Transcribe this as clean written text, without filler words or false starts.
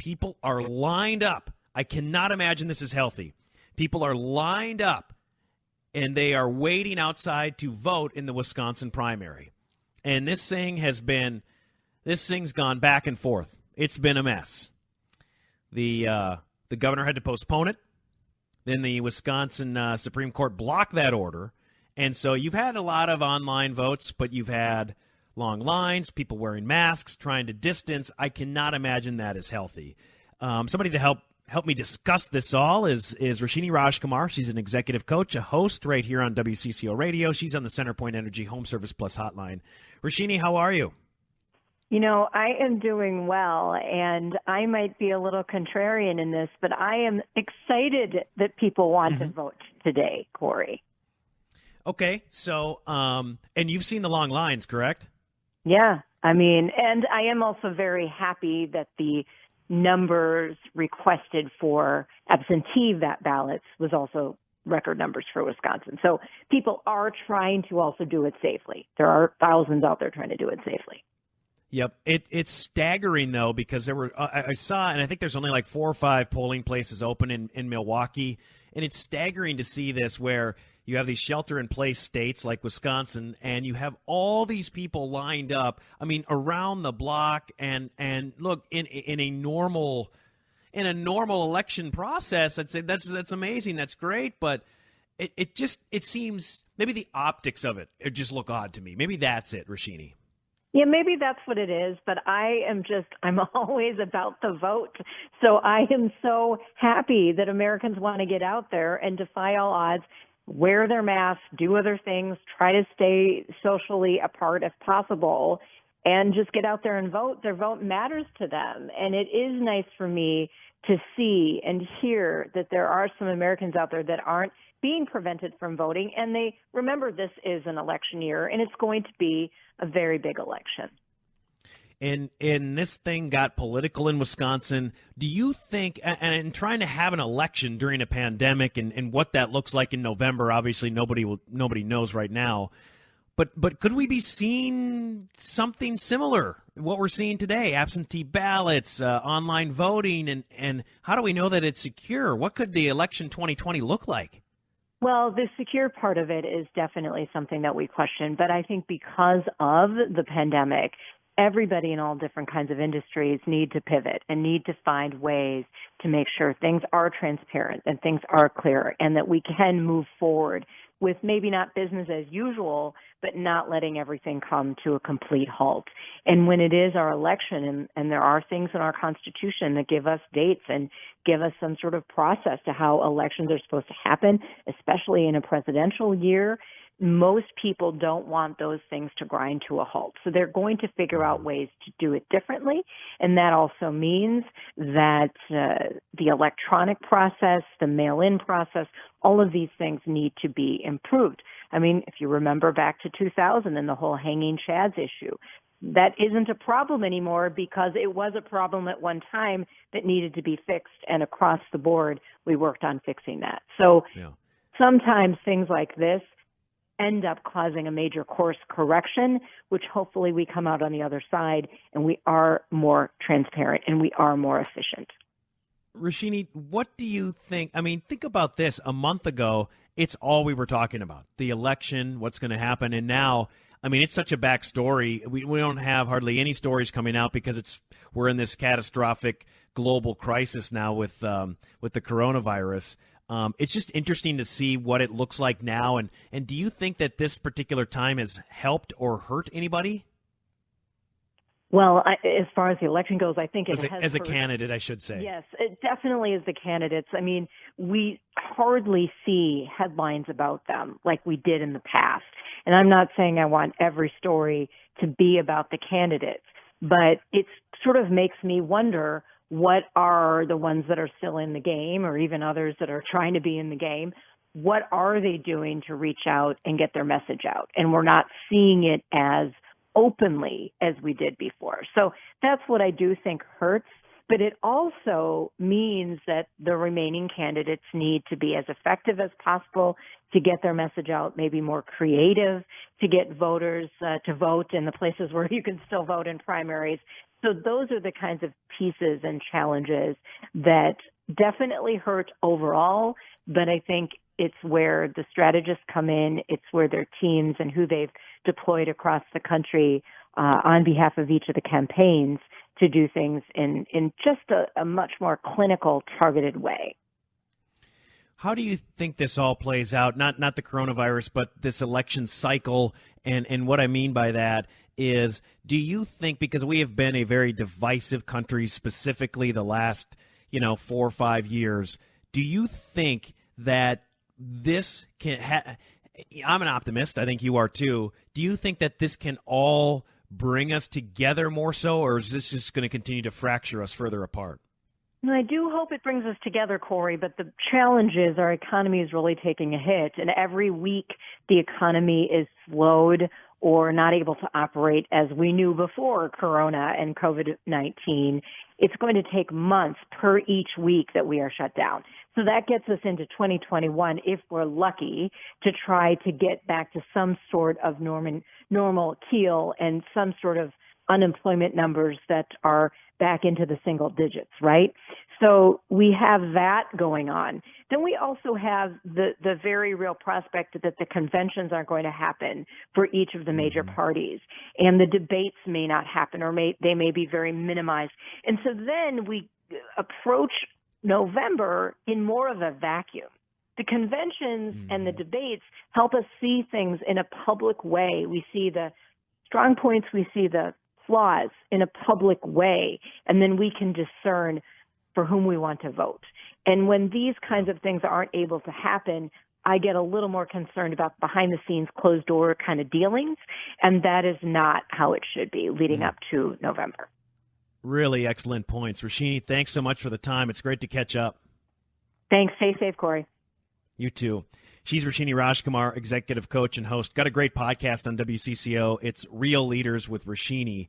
People are lined up. I cannot imagine this is healthy. People are lined up, and they are waiting outside to vote in the Wisconsin primary. And this thing's gone back and forth. It's been a mess. The governor had to postpone it. Then the Wisconsin Supreme Court blocked that order. And so you've had a lot of online votes, but you've had long lines, people wearing masks, trying to distance. I cannot imagine that is healthy. Somebody to help me discuss this all is Roshini Rajkumar. She's an executive coach, a host right here on WCCO Radio. She's on the CenterPoint Energy Home Service Plus hotline. Roshini, how are you? You know, I am doing well, and I might be a little contrarian in this, but I am excited that people want to vote today, Cory. Okay, so, and you've seen the long lines, correct? Yeah, I mean, and I am also very happy that the numbers requested for absentee ballots was also record numbers for Wisconsin. So people are trying to also do it safely. There are thousands out there trying to do it safely. Yep. It's staggering, though, because there were I saw, and I think there's only like 4 or 5 polling places open in Milwaukee, and it's staggering to see this where you have these shelter-in-place states like Wisconsin, and you have all these people lined up, I mean, around the block, and look, in a normal election process, I'd say that's amazing, that's great, but it seems, maybe the optics of it just look odd to me. Maybe that's it, Roshini. Yeah, maybe that's what it is, but I'm always about the vote. So I am so happy that Americans want to get out there and defy all odds, wear their masks, do other things, try to stay socially apart if possible, and just get out there and vote. Their vote matters to them. And it is nice for me to see and hear that there are some Americans out there that aren't being prevented from voting, and they remember this is an election year, and it's going to be a very big election. And this thing got political in Wisconsin. Do you think, and trying to have an election during a pandemic and what that looks like in November, obviously nobody knows right now, but could we be seeing something similar, what we're seeing today, absentee ballots, online voting, and how do we know that it's secure? What could the election 2020 look like? Well, the secure part of it is definitely something that we question, but I think because of the pandemic, everybody in all different kinds of industries need to pivot and need to find ways to make sure things are transparent and things are clear and that we can move forward with maybe not business as usual, but not letting everything come to a complete halt. And when it is our election, and there are things in our Constitution that give us dates and give us some sort of process to how elections are supposed to happen, especially in a presidential year, most people don't want those things to grind to a halt. So they're going to figure out ways to do it differently. And that also means that the electronic process, the mail-in process, all of these things need to be improved. I mean, if you remember back to 2000 and the whole hanging chads issue, that isn't a problem anymore because it was a problem at one time that needed to be fixed. And across the board, we worked on fixing that. So sometimes things like this end up causing a major course correction, which hopefully we come out on the other side and we are more transparent and we are more efficient. Roshini, what do you think? I mean, think about this. A month ago, it's all we were talking about, the election, what's going to happen. And now, I mean, it's such a backstory. We don't have hardly any stories coming out because we're in this catastrophic global crisis now with the coronavirus. It's just interesting to see what it looks like now. And do you think that this particular time has helped or hurt anybody? Well, as far as the election goes, I think it has. As a candidate, I should say. Yes, it definitely is the candidates. I mean, we hardly see headlines about them like we did in the past. And I'm not saying I want every story to be about the candidates, but it sort of makes me wonder, what are the ones that are still in the game, or even others that are trying to be in the game? What are they doing to reach out and get their message out? And we're not seeing it as openly as we did before. So that's what I do think hurts. But it also means that the remaining candidates need to be as effective as possible to get their message out, maybe more creative, to get voters to vote in the places where you can still vote in primaries. So those are the kinds of pieces and challenges that definitely hurt overall, but I think it's where the strategists come in. It's where their teams and who they've deployed across the country on behalf of each of the campaigns to do things in just a much more clinical, targeted way. How do you think this all plays out? Not the coronavirus, but this election cycle. And what I mean by that is, do you think, because we have been a very divisive country, specifically the last 4 or 5 years, do you think that this can I'm an optimist. I think you are too. Do you think that this can all bring us together more so, or is this just going to continue to fracture us further apart? I do hope it brings us together, Cory, but the challenge is our economy is really taking a hit, and every week the economy is slowed or not able to operate as we knew before Corona and COVID-19. It's going to take months per each week that we are shut down. So that gets us into 2021, if we're lucky, to try to get back to some sort of normal keel and some sort of unemployment numbers that are back into the single digits, right? So we have that going on. Then we also have the very real prospect that the conventions aren't going to happen for each of the major parties, and the debates may not happen, or they may be very minimized. And so then we approach November in more of a vacuum. The conventions and the debates help us see things in a public way. We see the strong points, we see the flaws in a public way, and then we can discern for whom we want to vote. And when these kinds of things aren't able to happen, I get a little more concerned about behind-the-scenes, closed-door kind of dealings, and that is not how it should be leading up to November. Really excellent points. Roshini, thanks so much for the time. It's great to catch up. Thanks. Stay safe, Cory. You too. She's Roshini Rajkumar, executive coach and host. Got a great podcast on WCCO. It's Real Leaders with Roshini.